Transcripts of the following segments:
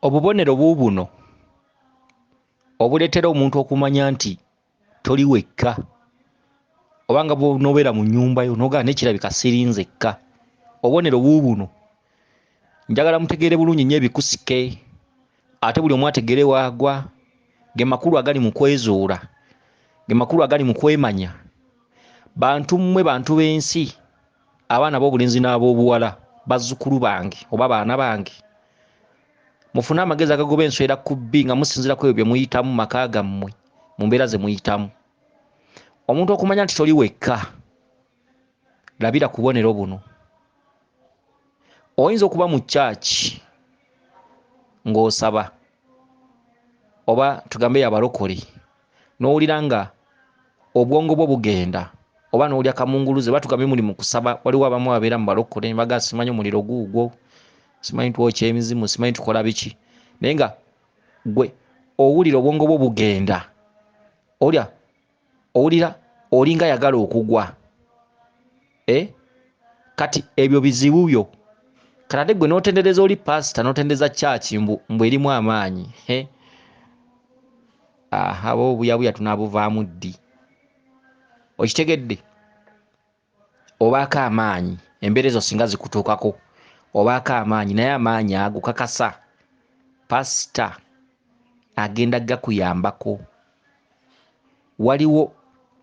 Obubonero buubuno obuleetera omuntu okumanya nti toli wekka, obanga bw'onobeera mu nnyumba yo n'ogaa nekirabika sirinzekka. Obubonero buubuno njagala mutegeere bulungi nnyo ebikusike, ate buli omu ategere waagwa. Ge makulu agali mu kwezuula, ge makulu agali mu kwemanya. Bantu mmwe, bantu b'ensi, abaana b'obulenzi n'ab'obuwala, bazzukulu bange oba baana bange, mufune amagezi agagoba enswera ku bbi nga musinziira ku ebyo bye muyitamu mu maka gammwe, mu mbeera ze muyitamu. Omuntu okumanya nti toli wekka, labira ku bubonero buno. Oyinza okuba mu kyaki ng'osaba, oba tugambe yabalokole, n'owulira nga obwongo bwo bugenda, oba n'olya kamunguluze, oba tugambe muli mu kusaba. Waliwo abamu ababeera mu balokole ne bagaa simanyi omuliro guugwo, simanyi twokya emizimu, simanyi tukola biki, naye nga gwe owulira obwongo bwo bugenda, owulira olinga yagala okugwa. Kati ebyo bizibu byo, kati gwe n'otendereza oli pasita, n'otendereza kyaki mbu erimu amaanyi. Aba obuyabuya tunaabuvaamu ddi. Okitegedde? Obaako amaanyi, embeera ezo singa zikutuukako, obaako amaanyi, naye amaanyi ago kakasa pasita agenda gakuyambako. Waliwo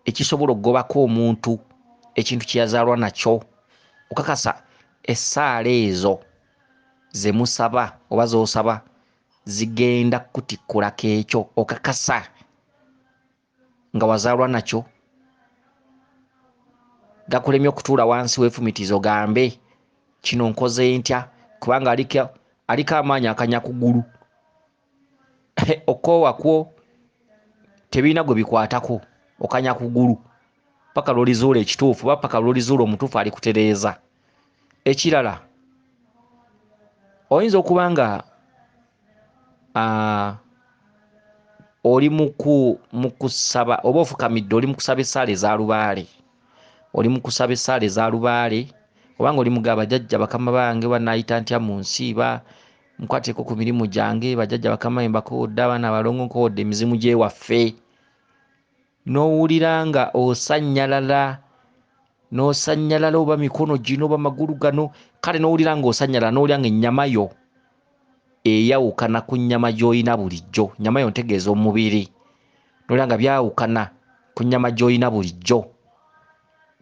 ekisobola okugobako omuntu ekintu kye yazaalwa nakyo, okakasa essaala ezo ze musaba oba z'osaba zigenda kutikkulako ekyo, okakasa nga wazaalwa nakyo. Gakulemye okutuula wansi weefumitiza ogambe kino nkoze ntya, kubanga aliko amaanyi akanya kugulu. Okoowa kwo tebirina gwe bikwatako, okanya kugulu paka lw'olizuula ekituufu, oba paka lw'olizuula omutuufu ali kutereeza. Ekirala, oyinza okuba nga oli mu kusaba oba ofukamidde, oli mu kusaba essaala eza Lubaale, oli mu kusaba essaala eza Lubaale, obanga oli mugaba bajjajja bakama bange banaayita ntya mu nsi, nkwateeko ku mirimu gyange, bajjajja bakama mbakoodde, abaana abalongo nkoodde emizimu gy'ewaffe, n'owulira nga n'osannyalala oba mikono gino oba magulu gano, kale n'owulira nga osannyalala, n'owulira nga ennyama yo eyawukana ku nnyama gy'olina bulijjo. Nnyama yo ntegeeza omubiri, n'owulira nga byawukana ku nnyama gy'olina bulijjo,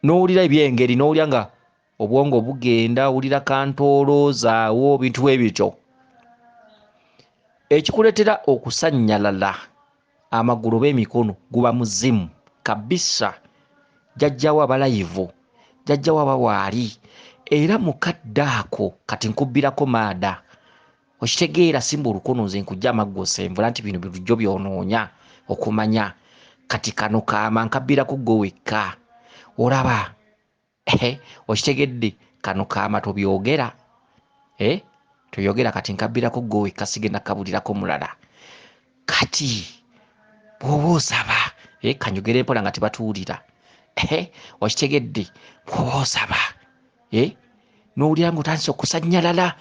n'owulira ebyengeri, n'owulira nga obwongo bugenda, owulira kantoolozaawo, bintu bwe bityo. Ekikuleetera okusannyalala amagulu oba emikono, guba muzimu kabisa. Jjajjawo abalayivu, jjajjawo abawaali, era mukadde ako kati nkubbirako maada. Okitegeera simba olukono nze nkujja amaggoosa envula nti bino bilijjo byonoonya okumanya. Kati kano kaama nkabbirako ggwe wekka, olaba. Okitegedde? Kano kaama tobyogera, toyogera, kati nkabbirako ggwe wekka, sigenda kabulirako mulala. Kati bw'oba osaba, kanyogere mpola nga tebatuwulira. Okitegedde? Bw'oba osaba n'owulira nga otandise okusannyalala,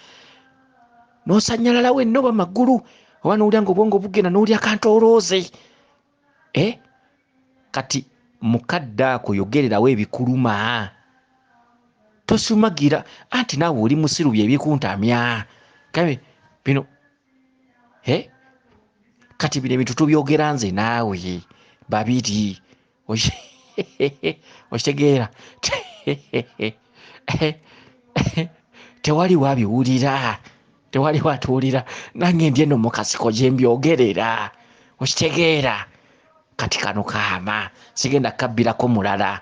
n'osannyalala wenna oba magulu, oba n'owulira nga obwongo bugenda, n'owulira kantoolooze. Kati mukadde ako yogererawo ebikuluma, tosumagira anti naawe oli musiru bye bikuntamya. Kabe bino kati bino ebintu tubyogera nze naawe babiri, okitegeera? Tewali wabiwulira, tewali watuwulira, nange ndi eno mu kasiko gye mbyogerera, okitegeera? Kati kano kaama sigenda kabbirako mulala.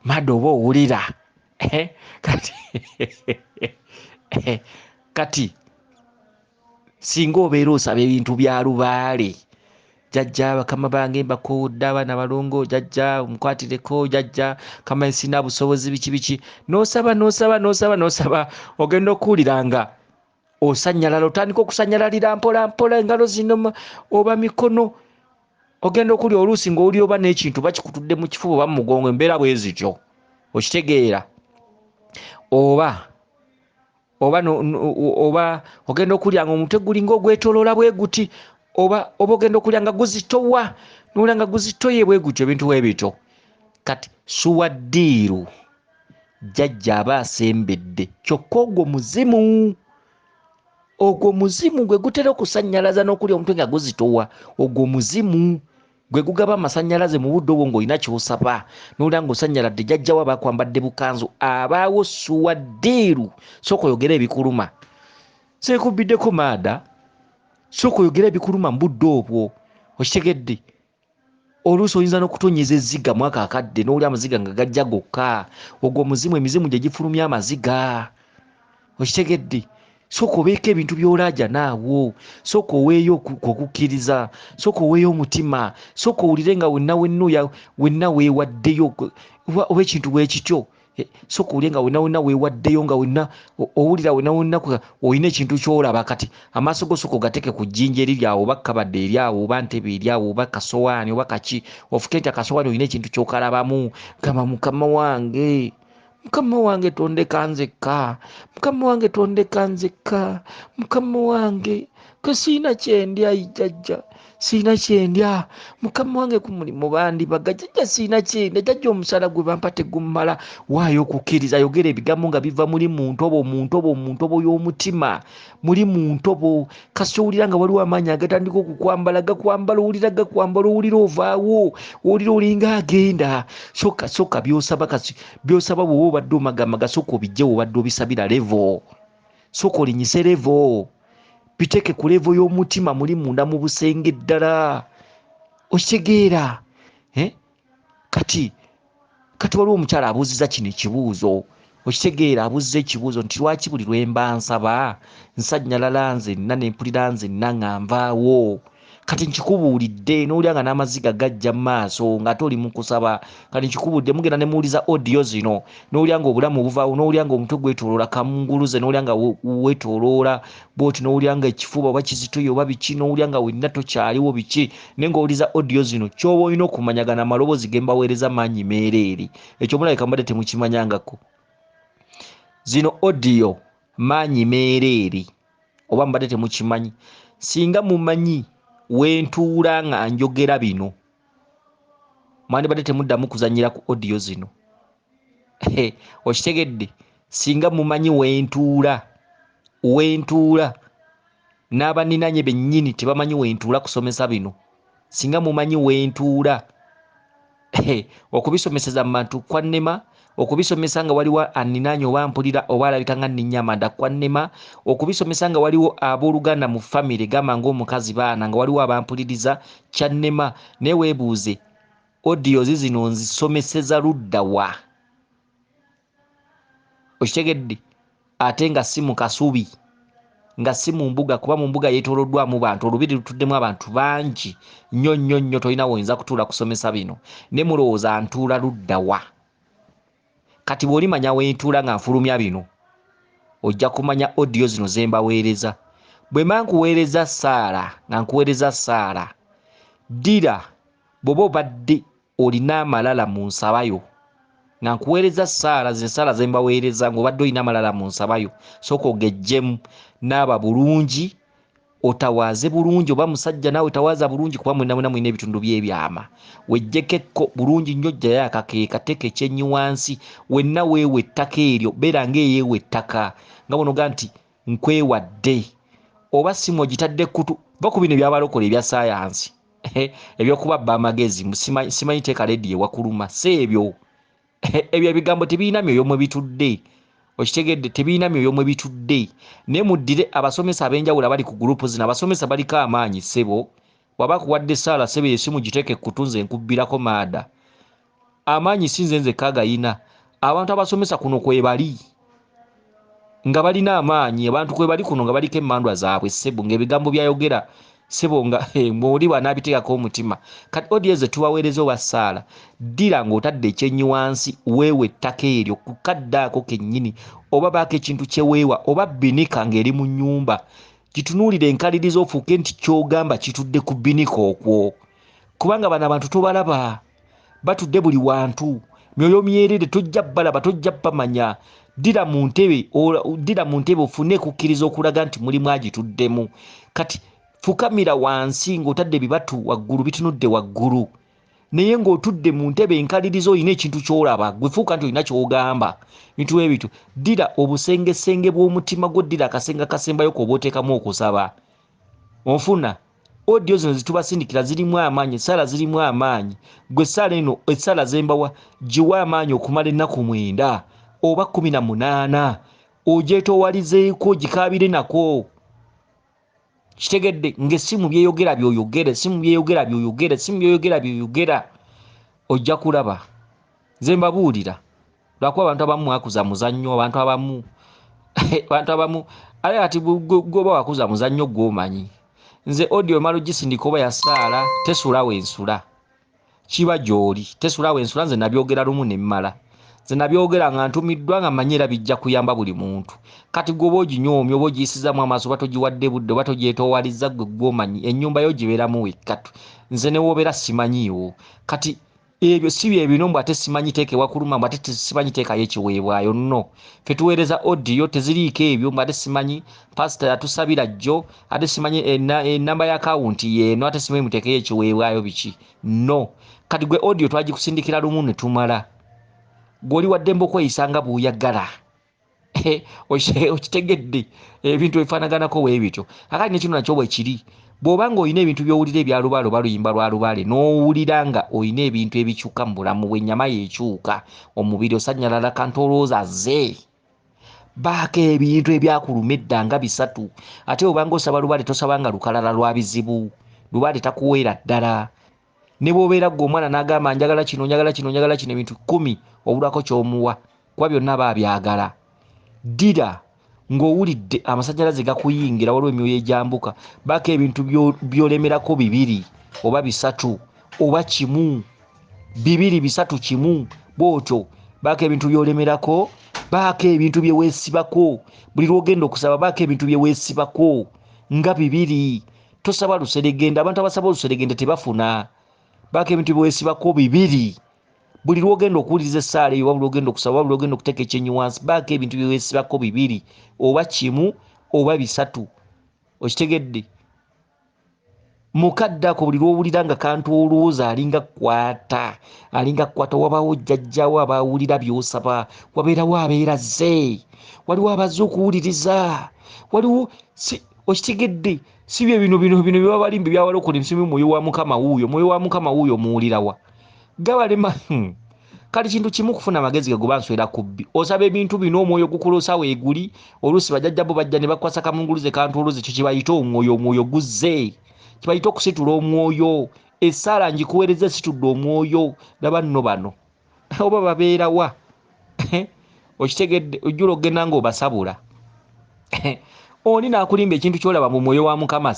Madde oba owulira. Kati singa obeera osaba ebintu bya Lubaale, jjajja bakama bange mbakoodde, abaana balongo, jjajja mukwatireko, jjajja kama sina busobozi, biki, n'osaba, ogenda okuwulira nga osannyalala, otandika okusanyalalira mpola mpola, engalo zino oba mikono, ogenda okulya oluusi ng'oli oba n'ekintu bakikutudde mu kifuba oba mu mugongo, embeera bwe zityo, okitegeera? Oba oba ogenda okulya nga omutwe gulinga ogwetoloola bwe guti oba ogenda okulya nga guzitowa n'olya nga guzitoye bwe gutyo ebintu bwe bito. Kati suwaddiiru jjajja aba asembedde kyokka ogwo muzimu gwe gutera okusannyalaza n'okulya omutwe nga guzitowa. Ogwo muzimu gwe gugaba amasannyalaze mu budde obwo ng'olina ky'osaba n'olya ng'osanyaladde jjajjawo aba akwambadde bukanzu. Abaawo suwaddiiru sooka oyogera ebikuluma seekubiddeko maada sooka oyogera ebikuluma mu budde obwo okitegedde. Oluusi oyinza n'okutonyeza ezziga mwaka akadde n'olya amaziga nga gajja gokka. Ogwo muzimu, emizimu gye gifulumya amaziga okitegedde. Sooka obeeko ebintu by'olaaja naawo, sooka oweeyo okukkiriza, sooka oweeyo omutima, sooka owulire nga wenna weewaddeyo oba ekintu bwe kityo. Sooka owulire nga wenna weewaddeyo nga wenna owulira wenna olina ekintu ky'olaba. Kati amaaso go sooka ogateeke ku jjinja eriri awo oba kabadde eri awo oba ntebe eri awo oba kasowaani oba kaki, ofuke nti akasowaani olina ekintu ky'okalabamu. Gamba Mukama wange tondeka nzekka, Mukama wange tondeka nzekka, Mukama wange ke siina kyendya jjajja, siina kyendya. Mukama wange ku mulimu bandibaga jjajja, siina kyendya jjajja, omusala gwe bampa tegumala. Waayo okukkiriza, yogera ebigambo nga biva muri mu ntobo y'omutima, muri mu ntobo. Kasita owulira nga waliwo amaanyi agatandika okukwambala gakwambala, owulira ovaawo, owulira olinga agenda. Sooka by'osaba bw'oba obadde omagamaga sooka obijje obadde obisabira levo. Sooka olinyise levo, biteeke ku levo y'omutima muli munda mu busenge ddala okitegeera. Kati waliwo omukyala abuuziza kino ekibuuzo okitegeera, abuuziza ekibuuzo nti lwaki buli lwe mba nsaba nsajjalala nzenna ne mpulira nzenna nga nvaawo. Kati nkikubuulidde n'olya nga n'amaziga gajja mu maaso ng'ate oli mu kusaba. Kati nkikubuulidde, mugenda ne muwuliza audio zino n'olya nga obulamu buvaawo, n'olya nga omutwe gwetoloola kamunguluze, n'olya nga weetoloola bw'oti, n'olya nga ekifuba oba kizitoye oba biki, n'olya nga wenna tokyaliwo biki, naye ng'owuliza audio zino. Ky'oba olina okumanyagana amaloboozi ge mbaweereza maanyi meereere. Ekyo mulabika mbadde temukimanyangako. Zino audio maanyi meereere oba mbadde temukimanyi. Singa mumanyi wentuula nga njogera bino mwandibadde temuddamu kuzanyira ku audio zino. Okitegedde, singa mumanyi wentuula n'abaninanye bennyini tebamanyi wentuula kusomesa bino, singa mumanyi wentuula okubisomeseza mu bantu kwannema, okubisomesa nga waliwo aninanye oba mpulira oba alabika nga nninnyamanda kwannema, okubisomesa nga waliwo abooluganda mu famire gamba ng'omukazi baana nga waliwo abampuliriza kyannema. Naye weebuuze, audio zino nzisomeseza ludda wa? Okitegedde? Ate nga si mu kasubi, nga si mu mbuga, kuba mu mbuga yeetooloddwamu bantu, olubiri lutuddemu abantu bangi nnyo, tolina woyinza kutuula kusomesa bino. Ne mulowooza ntuula ludda wa? Kati bw'olimanya wentuula nga nfulumya bino, ojja kumanya audio zino ze mbaweereza. Bwe mba nkuweereza Saala, ddira bw'oba obadde olina amalala mu nsabayo nga nkuweereza Saala ze mbaweereza ng'obadde olina amalala mu nsabayo, sooka ogejjemu naaba bulungi, otawaaze bulungi. Oba musajja naawe tawaaza bulungi, kuba mwenna mulina ebitundu by'ebyama. Wejjekeko bulungi nnyo, ojjayo akakeeka, teeka ekyenyi wansi, wenna weewa ettaka eryo, beera ng'eyeewa ettaka nga bonoga nti nkwewadde. Oba simu ogitadde kutu, ba ku bino eby'abalokole ebya saayansi ebyokubabba amagezi, simanyi teeka lediyo ewakuluma, si ebyo. Ebyo ebigambo tebiina myoyo mwe bitudde. Okitegedde, tebiina myoyo mwe bitudde. Naye muddire abasomesa ab'enjawulo abali ku gurupu zino, abasomesa baliko amaanyi ssebo. Bw'aba kuwadde Saala ssebo esimu giteeke kutu, nze nkubbirako maada. Amaanyi si nze nzekka gayina, abantu abasomesa kuno kwebali nga balina amaanyi, abantu kwebali kuno nga baliko emmandwa zaabwe ssebo, ng'ebigambo byayogera ssebo nga mwoli bw'anaabiteekako omutima. Kati audio ze tubaweereza oba Saala, ddira ng'otadde ekyenyi wansi, weewa ettaka eryo ku kadde ako kennyini, oba baako ekintu kye weewa, oba binika ng'eri mu nnyumba, gitunuulire enkaliriza ofuuke nti ky'ogamba kitudde ku binika okwo. Kubanga bano abantu tobalaba, batudde buli wantu, myoyo myerere, tojja balaba, tojja bamanya. dira mu ntebe ofune kukkiriza okulaga nti mulimu agituddemu. Kati fukamira wansi ng'otadde bibatu waggulu bitunudde waggulu. Naye ng'otudde mu ntebe enkalirizo olina ekintu ky'olaba gwe fuuka nti olina ky'ogamba bintu ebyo. Dira obusengesenge bw'omutima gwo, dira akasenga kasembayo k'oba oteekamu okusaba. Onfuna audio zino zitubasindikira zirimu amaanyi, essala zirimu amaanyi. Gwe essala eno, essala zembawa giwa amaanyi okumala ennaku 9 oba 18 ogyetoowalizeeko gikaabire nako. Kitegedde ng'essimu byeyogera by'oyogera, essimu byeyogera by'oyogera, essimu byeyogera by'oyogera, ojja kulaba. Nze mbabuulira lwakuba abantu abamu mwakuza muzannyo, abantu abamu ale ati gwoba wakuza muzannyo gw'omanyi. Nze audio emala ogisindika oba yasaala tesula wensula, kiba gy'oli tesula wensula. Nze nabyogera lumu ne mmala. Nze nabyogera nga ntumiddwa nga mmanyi era bijja kuyamba buli muntu. Kati gwe oba oginyoomya oba ogiyisizaamu amaaso oba togiwadde budde oba togyetoowaliza gwe gw'omanyi, ennyumba yo gibeeramu wekka. Nze ne woobeera simanyiiwo. Kati ebyo si bye bino mbu ate simanyi teeka ewakuluma mbu ate simanyi teekayo ekiweebwayo nno. Ffe tuweereza audio teziriiko ebyo mbu ate simanyi pasita yatusabira jjo ate simanyi ennamba y'akawunti yeeno ate simanyi muteekeyo ekiweebwayo biki no. Kati gwe audio twagikusindikira lumu ne tumala. Gw'oli waddembe okweyisa nga bw'oyagala. Okitegedde ebintu ebifaanaganako bwe bityo. Akati nekino nakyo bwe kiri. Bw'oba ng'olina ebintu by'owulira ebya Lubaale oba luyimba lwa Lubaale n'owulira nga olina ebintu ebikyuka mu bulamu bwe, ennyama yeekyuka, omubiri osannyalala kantolooza ze, baako ebintu ebyakuluma edda nga 3. Ate obanga osaba Lubaale tosaba nga lukalala lwa bizibu. Lubaale takuweera ddala. Ne bw'obeera gwe omwana n'agamba njagala kino njagala kino njagala kino ebintu 10 obulako ky'omuwa kuba byonna aba abyagala. Dira ng'owulidde amasannyalaze gakuyingira waliwo emyoyo egyambuka, baako ebintu by'olemerako 2 oba 3 oba 1, 2 3 1 bw'otyo. Baako ebintu by'olemerako, baako ebintu bye weesibako. Buli lw'ogenda okusaba baako ebintu bye weesibako nga 2. Tosaba luseregende, abantu abasaba oluseregende tebafuna. Baako ebintu bye weesibako 2. Buli lw'ogenda okuwuliriza essaala eyo oba buli lw'ogenda okusaba oba buli lw'ogenda okuteeka ekyenyi wansi, baako ebintu bye weesibako 2 oba 1 oba 3. Okitegedde? Mukadde ako buli lw'owulira nga kantolooza alinga kwata wabaawo jjajjaawo abaawulira by'osaba, wabeerawo abeerazze, waliwo abazze okuwuliriza, waliwo okitegedde? Si bye bino bye balimbi byawalokola emisimu mwoyo wa Mukama wuuyo muwulirawa gabalema. Kali kintu kimu kufuna amagezi gagoba nswera kubbi. Osaba ebintu bino omwoyo gukulosa weeguli, oluusi bajjajjabo bajja ne bakwasa kamunguluze kantoloze, kyo kibayita omwoyo guzze, kibayita okusitula omwoyo. Essaala ngikuweereza esitudde omwoyo. Laba nno bano oba babeerawa. Okitegedde? Ojjula ogenda ng'obasabula. Oni naakulimba ekintu ky'olaba mu mwoyo wa Mukama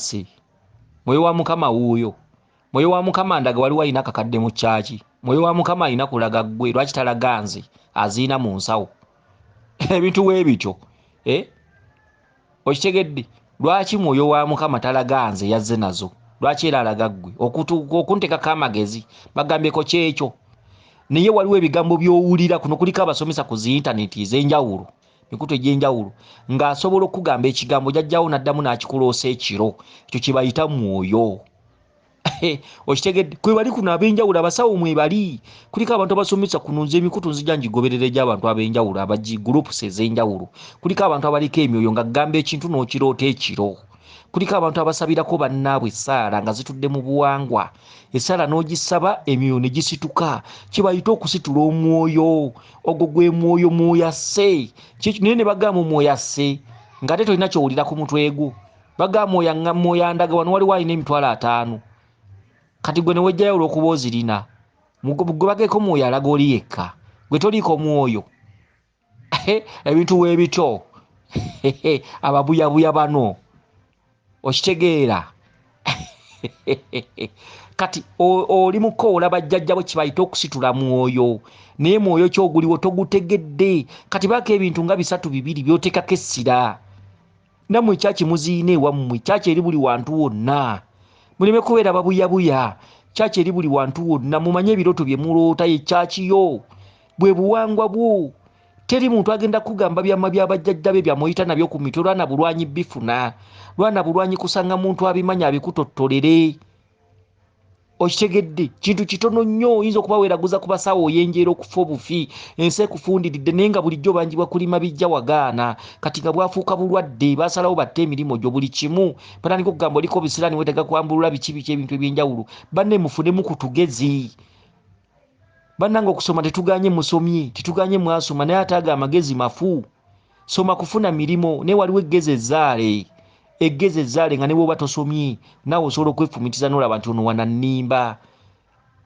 mwoyo wa Mukama wuuyo. Mwoyo wa Mukama ndaga waliwo alina akakadde mu kyaki. Mwoyo wa Mukama alina kulaga ggwe, lwaki talaga nze aziina mu nsawo. Ebintu bwe bityo. Okitegedde? Lwaki mwoyo wa Mukama talaga nze yazze nazo? Lwaki era alaga ggwe? Okunteekako amagezi bagambyeko kyekyo. Naye waliwo ebigambo by'owulira, kuno kuliko abasomesa ku zi intaneti ez'enjawulo, mikutu egy'enjawulo, ng'asobola okugamba ekigambo jjajjawo n'addamu n'akikuloosa ekiro. Ekyo kibayita mwoyo. Okitegedde? Kwe bali kuno ab'enjawulo, abasawo mwe bali. Kuliko abantu abasomesa kuno, nze emikutu nzija ngigoberera egy'abantu ab'enjawulo, groups ez'enjawulo. Kuliko abantu abaliko emyoyo nga gamba ekintu n'okiroota ekiro. Kuliko abantu abasabirako bannaabwe essaala nga zitudde mu buwangwa. Essaala n'ogisaba emyoyo ne gisituka. Kibayita okusitula omwoyo. Ogwo gwe mwoyo mwoyasse. Naye ne bagamba omwoyo asse ng'ate tolina ky'owulira ku mutwe gwo. Bagamba mwoyo andaga wano waliwo alina emitwalo 5. Kati gwe ne wejjayo olw'okuba ozirina. Gwe bageeko mwoyo alaga oli yekka. Gwe toliiko mwoyo. Ebintu bwe bityo. Ababuyabuya bano. Okitegeera? Kati oli muko olaba jjajjabo kibayita okusitula mwoyo. Naye mwoyo kyoguliwo togutegedde. Kati baako ebintu nga 3 2 by'oteekako essira. Nammwe kyaki muziina ewammwe, kyaki eri buli wantu wonna. Muleme kubeera babuyabuya. Kyaki eri buli wantu wonna. Mumanye ebirooto bye muloota ye kyakiyo. Bwe buwangwa bwo. teri muntu agenda kugamba byama byabajjajja be byamoyita nabyo ku mitwe lwana bulwanyi bifuna lwana bulwanyi kusanga muntu abimanya abikutottolere okitegedde kintu kitono nnyo oyinza okuba weeraguza ku basawo oyenjeera okufa obufi ensi ekufundiridde naye nga bulijjo banjibwa kulima bijja wagaana kati nga bwafuuka bulwadde basalawo batte emirimu gyo buli kimu batandika okugamba oliko bisiraani wetega kwambulula biki ebintu ebyenjawulo banne mufunemu ku tugezi bannanga okusoma tetuganye musomye tetuganye mwasoma naye ate ago amagezi mafu soma kufuna mirimo naye waliwo eggezi ezzaale nga ne bw'oba tosomye naawe osobola okwefumitiza n'olaba nti ono wanannimba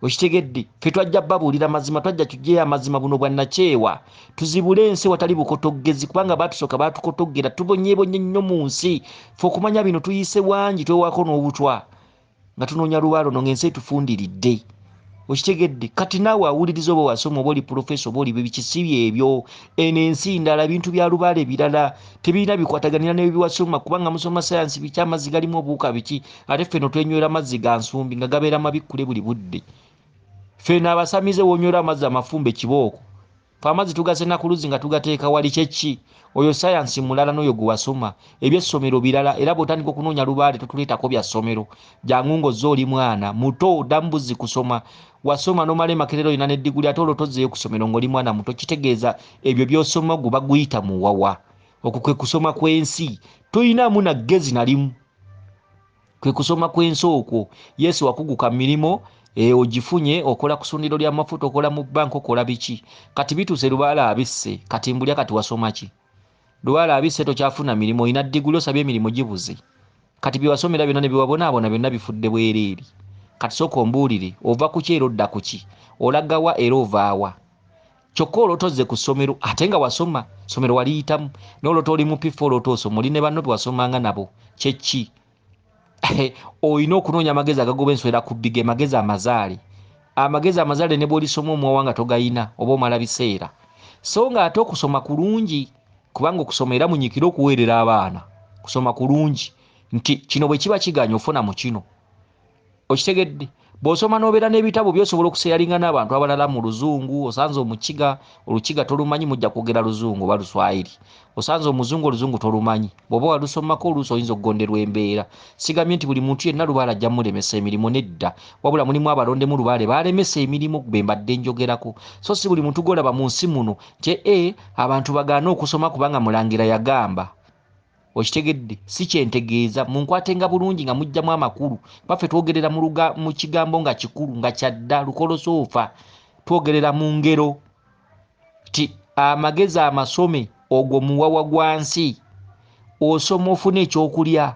okitegedde ffe twajja babuulira mazima twajja tujjeyo amazima buno bwannakyewa tuzibule ensi watali bukotoggezi kubanga baatusooka baatukotoggera tubonyeebonye nnyo mu nsi ffe okumanya bino tuyise wangi twewako n'obutwa nga tunoonya lubaale ono ng'ensi etufundiridde okitegedde kati naawe awuliriza oba wasoma oba oli purofesa oba oli bebikisibi ebyo eno ensi ndala bintu bya lubaale birala tebirina bikwataganira n'ebiwasoma kubanga musoma sayansi biki amazzi galimu obuwuka biki ate ffeno twenywera amazzi ga nsumbi nga gabeera mabikkule buli budde ffeno abasamize wonywera amazzi amafumbe kibooko fe amazzi tugasena ku luzzi nga tugateeka wali kyeki oyo sayansi mulala n'oyo gwe wasoma ebyessomero birala era bw'otandika okunoonya lubaale totuleetako bya ssomero jangu ng'ozze oli mwana muto oddamu buzzi kusoma wasoma nomala emakerero oyina n'eddiguli ate olwo tozzeeyo ku ssomero ng'oli mwana muto kitegeeza ebyo by'osoma gwe baguyita muwawa okwo kwe kusoma kw'ensi toyinaamu na ggezi nalimu kwe kusoma kw'ensi okwo yesu wakuguka mirimo ogifunye okola ku ssundiro ly'amafuta okola mu banka okola biki kati bituuse lubaale abisse kati mbulya kati wasoma ki lubaale abisse tokyafuna mirimu oyina ddiguli osabye emirimu gibuze kati byewasomera byonna ne byewabonaabona byonna bifudde bwereeri kati sooka ombuulire ova ku ki era odda ku ki olagawa era ovaawa kyokka olwotozze ku ssomero ate nga wasoma ssomero waliyitamu n'olwota oli mu pifa olwota osoma oli ne banno bewasomanga nabo kyeki oyina okunoonya amagezi agagoba enswera ku bige magezi amazaale ne bw'olisoma omuwawa nga togayina oba omala biseera so nga ate okusoma kulungi kubanga okusoma era munyikire okuweerera abaana kusoma kulungi nti kino bwe kiba kiganya ofuna mu kino okitegedde bw'osoma n'obeera n'ebitabo by'osobola okuseyalinga n'abantu abalala mu luzungu osanze omukiga olukiga tolumanyi mujja kwogera luzungu oba luswayiri osanze omuzungu oluzungu tolumanyi bw'oba walusomako oluusi oyinza okugonderwa embeera sigambye nti buli muntu yenna lubaale ajja mulemesa emirimu nedda wabula mulimu abalondemu lubaale baalemesa emirimu be mbadde njogerako so si buli muntu gwolaba mu nsi muno nti abantu bagaana okusoma kubanga mulangira yagamba okitegedde si kyentegeeza munkwatenga bulungi nga mujjamu amakulu baffe twogerera mu kigambo nga kikulu nga kyadda lukolosoofa twogerera mu ngero ti amagezi amasome ogwo muwawa gwa nsi osoma ofuna ekyokulya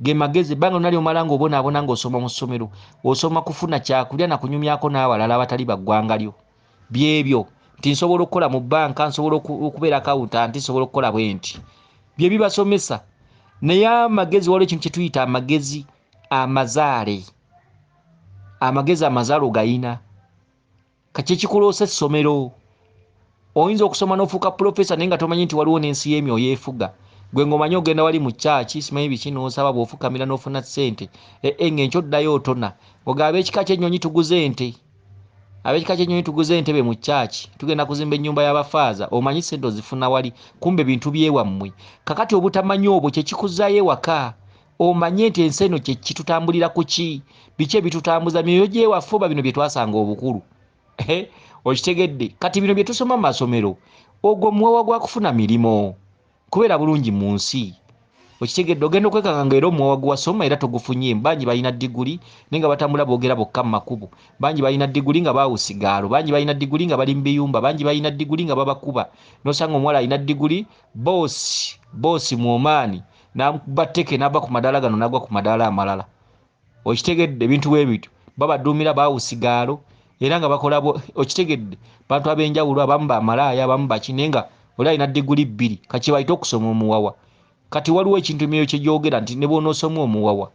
ge magezi banga nali omala ng'obonaabona ng'osoma mu ssomero osoma kufuna kyakulya na kunyumyako n'abalala abatali baggwanga lyo byebyo nti nsobola okukola mu bbanka nsobola okubeera akawuntanti nsobola okukola bwe nti bye bibasomesa naye amagezi waliwo ekintu kye tuyita amagezi amazaale ogayina kaki ekikuloosa essomero oyinza okusoma n'ofuuka purofesa naye nga tomanyi nti waliwo n'ensi y'emyoyo efuga gwe ng'omanyi ogenda wali mu kyaki simanyi biki n'osaba bw'ofukamira n'ofuna ssente ng'enkyo oddayo otona oga ab'ekika ky'ennyonyi tuguze ente ab'ekika ky'ennyonyi tuguze entebe mu kyaki tugenda kuzimba ennyumba y'abafaaza omanyi ssente ozifuna wali kumbe bintu byewammwe kakati obutamanyi obwo kye kikuzaayo ewaka omanye nti ensi eno kye kitutambulira ku ki biki ebitutambuza myoyo gy'ewaffe oba bino bye twasanga obukulu okitegedde kati bino bye tusoma mu masomero ogwo muwawa gwa kufuna mirimo kubeera bulungi mu nsi okitegedde ogenda okwekanga nga era omuwawa gwe wasoma era togufunye bangi balina diguli naye nga batambula boogera bokka mu makubo bangi balina diguli nga baawusigaalo bangi balina diguli nga bali mu biyumba bangi balina diguli nga babakuba nosanga omuwala alina diguli boosi muomaani n'abatteke n'ava ku madaala gano n'agwa ku madaala amalala okitegedde ebintu bwe bityo babaduumira baawusigaalo era nga bakola okitegedde bantu ab'enjawulo abamu bamalaaya abamu baki naye nga oli alina diguli 2 kaki bayita okusoma omuwawa kati waliwo ekintu emyoyo kye gyogera nti ne bw'onoosoma omuwawa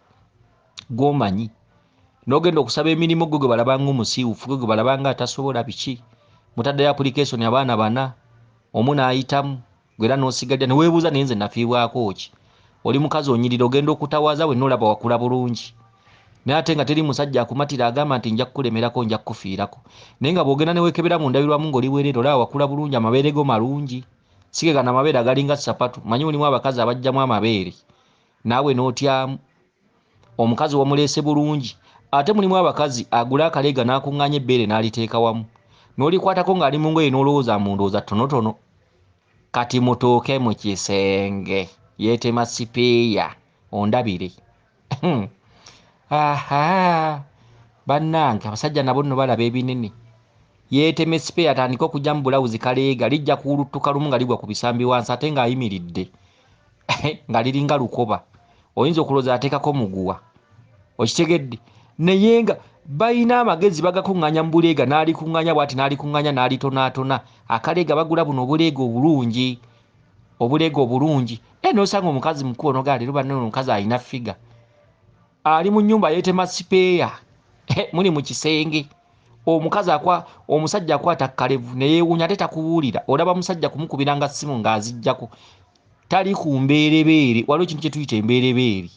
gw'omanyi n'ogenda okusaba emirimu gwe balabanga omusiiwufu gwe balabanga atasobola biki mutaddeyo application abaana 4 omu n'ayitamu gwera n'osigadde ne weebuuza naye nze nafiibwako ki oli mukazi onyirira ogenda okutawaza wenna olaba wakula bulungi naye ate nga teri musajja akumatira agamba nti nja kukulemerako nja kukufiirako naye nga bw'ogenda ne weekebera mu ndabirwamu ng'oli bwereere olaba wakula bulungi amabeere go malungi sigegana amabeere agalinga sapatu manyi mulimu abakazi abajjamu amabeere naawe n'otyamu omukazi wamuleese bulungi ate mulimu abakazi agula akaleega n'akuŋŋaanya ebbeere n'aliteeka wamu n'olikwatako ng'ali mu ngoye n'olowooza mu ndowooza tonotono kati mutooke mu kisenge yeetema sipiiya ondabire aha bannange abasajja nabo nno balaba ebinene yeeteme sipiiya atandika okujja mu bulawuzi kaleega lijja kuwuluttuka lumu nga ligwa ku bisambi wansi ate ng'ayimiridde nga liringa lukoba oyinza okulooza ateekako muguwa okitegedde naye nga balina amagezi bagakuŋŋaanya mu buleega n'alikuŋŋaanya bw'ati n'alikuŋŋaanya n'alitonaatona akaleega bagula buno obuleega obulungi n'osanga omukazi mukulu onogaa leero banne omukazi alina figa ali mu nnyumba yeetema sipeeya muli mu kisenge omusajja akwata kalevu ne yeewuunya ate takuwulira olaba musajja kumukubiranga ssimu ng'aziggyako tali ku mbeerebeere waliwo ekintu kye tuyita embeerebeere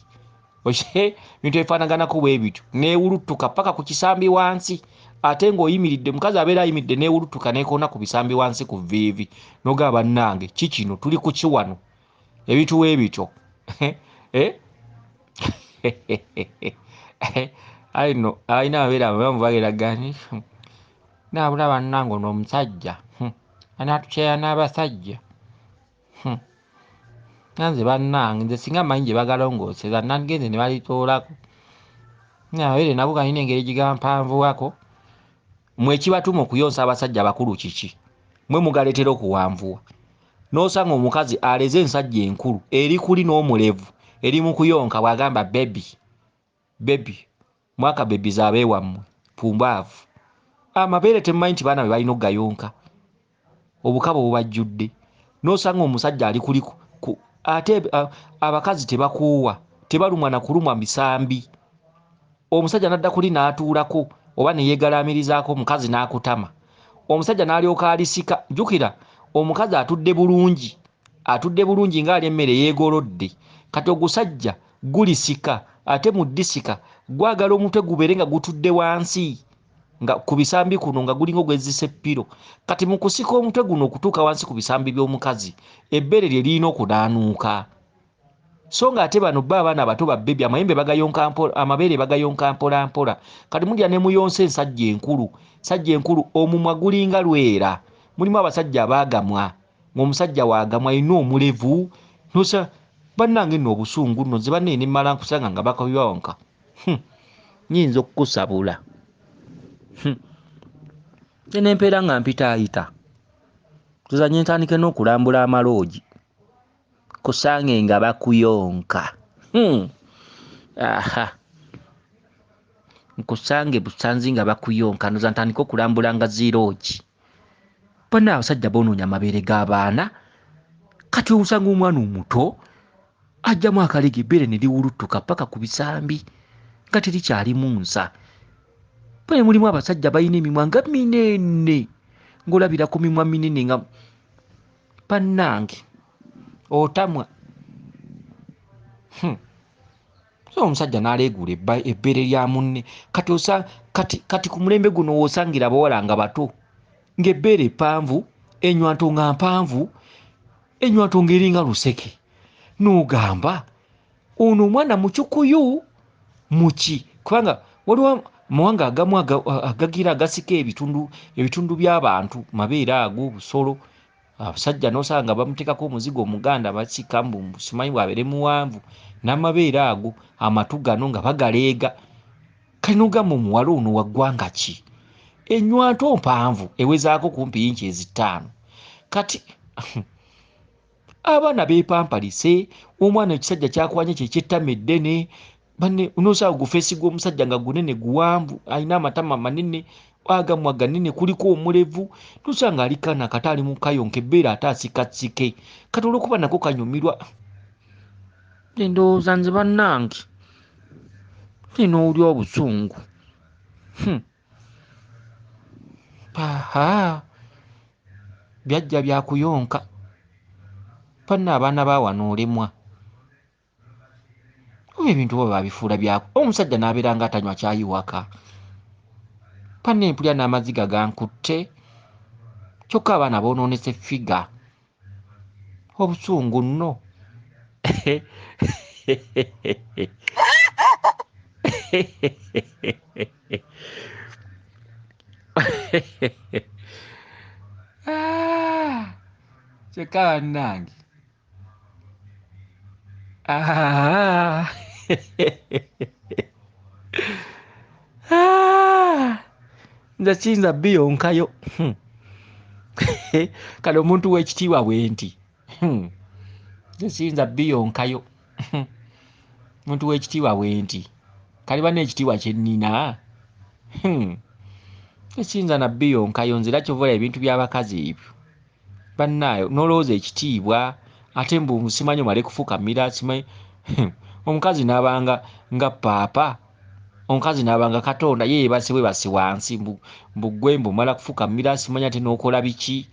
bintu ebifaanaganako bwe bityo neewuluttuka paka ku kisambi wansi ate ng'oyimiridde mukazi abeera ayimiridde neewuluttuka neekona ku bisambi wansi ku vviivi n'ogaba bannange kikino tuli ku kiwano ebituwa ebityo alino alina ababeera abamu bageragani naabula bannange ono omusajja anatukyeya n'abasajja nanze bannange nze singa manyi gye bagalongooseza nangenze ne balitoolako nababeere nabo kalina engeri gigampanvuwako mwe kibatuma okuyonsa abasajja bakulu kiki mwe mugaleetera okuwanvuwa n'osanga omukazi aleze ensajja enkulu eri kuli n'omulevu eri mu kuyonka bw'agamba bebi mwaka bebi zaabeewammwe pumbaavu amabeere temumanyi nti baana be balina okugayonka obukaba obubajjudde n'osanga omusajja ali kuliku ate abakazi tebakuuwa tebalumwa na kulumwa bisambi omusajja n'adda kuli n'atuulako oba ne yeegalaamirizaako omukazi n'akutama omusajja n'alyoka alisika jjukira omukazi atudde bulungi ng'ali emmere yeegolodde kati ogusajja gulisika ate mu ddisika gwagala omutwe gubeere nga gutudde wansi nga ku bisambi kuno nga gulinga ogwezisa eppiro kati mu kusika omutwe guno okutuuka wansi ku bisambi by'omukazi ebbeere lye lirina okunaanuuka so nga ate bano bba abaana abato babbebi amayembe bagayonka amabeere bagayonka mpola mpola kati mulya ne muyonsa ensajja enkulu omumwa gulinga lwera mulimu abasajja abaagamwa ng'omusajja waagamwa alina omulevu nosa bannange nno obusungu nno nze banne ne mmala nkusanga nga bakayonka nyinza okukusabula nempeera nga mpitaayita tuzanye ntandike n'okulambula amaloogi kusange nga bakuyonka aha nkusange busanzi nga bakuyonka noza ntandike okulambula nga ziroogi bonna abasajja boonoonya amabeere g'abaana kati osanga omwana omuto ajjamu akaleega ebbeere ne liwuluttuka paka ku bisambi nga terikyalimu nsa bwe mulimu abasajja balina emimwa nga minene ng'olabira ku mimwa minene nga bannange otamwa so omusajja n'aleegula ebbeere lya munne kati ku mulembe guno woosangira abawala nga bato ng'ebbeere ppanvu enywanto nga mpanvu enywanto ng'eringa luseke n'ogamba ono omwana mucukuyu muki kubanga waliwo mawanga agamu agagira agasika ebitundu by'abantu mabeere ago busolo abasajja n'osanga bamuteekako omuzigo omuganda basika simanyi bwabeere muwanvu n'amabeere ago amatu gano nga bagaleega kale n'ogamba omuwala ono wa ggwanga ki enywanto mpanvu ewezaako kumpi yinki ezi5 kati abaana beepampalise omwana ekisajja kyakwanye kyeky'ettama eddene banne unosaba gufeesi gw'omusajja nga gunene guwanvu alina amatama manene agamwa ganene kuliko omulevu nosanga alikana kati ali mu kayonka ebbeere ate asikasike kati olwokuba nako kanyumirwa endowooza nze bannange nina oli obusungu aha byajja byakuyonka banna abaana bawano olemwa ebintu baba babifuula byako. Omusajja n'abeera nga atanywa kyayi waka. Panne empulya n'amaziga gankutte. Kyokka abaana boonoonese ffiga. Obusungu nno. Kyokka bannange. Nze kiyinza biyonkayo. Kale omuntu w'ekitiibwa bwe nti. Nze kiyinza biyonkayo. Omuntu w'ekitiibwa bwe nti. Kale banna ekitiibwa kye nnina. Ekiyinza na biyonkayo nze era kyova ebintu by'abakazi ebyo. Bannaayo n'olowooza ekitiibwa ate mbu simanyi omale kufukamira simanyi. Omukazi n'abanga nga paapa. Omukazi n'abanga Katonda ye yeebase bwebase wansi mbu ggwe mbumala kufukamira simanya ate n'okola biki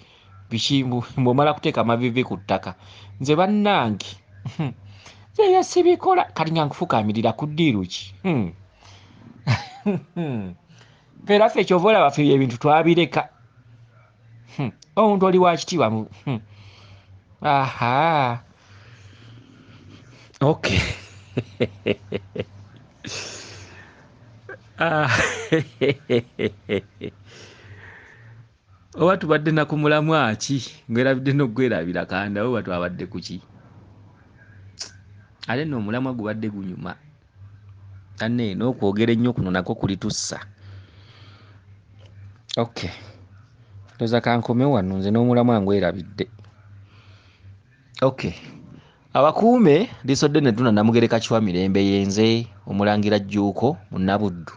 mbumala kuteeka amavivi ku ttaka. Nze bannange yeyo sibikola kati nga nkufukamirira ku ddiiru ki. Era ffe kyova olaba ffe ebintu twabireka. Omuntu oli wa kitiibwa aha okay. Oba tubadde na ku mulamwa ki ng'erabidde n'oggwerabira kanda oba twabadde ku ki. Ate nno omulamwa gubadde gunyuma. Kanne n'okwogera ennyo kuno nakwo kulitussa. Okay. Ndoza kankome wano nze n'omulamwa ngwerabidde. Okay. Abakuume lisodde ne tuna Namugereka Kiwa Mirembe yenze Omulangira Jjuuko Munabuddu.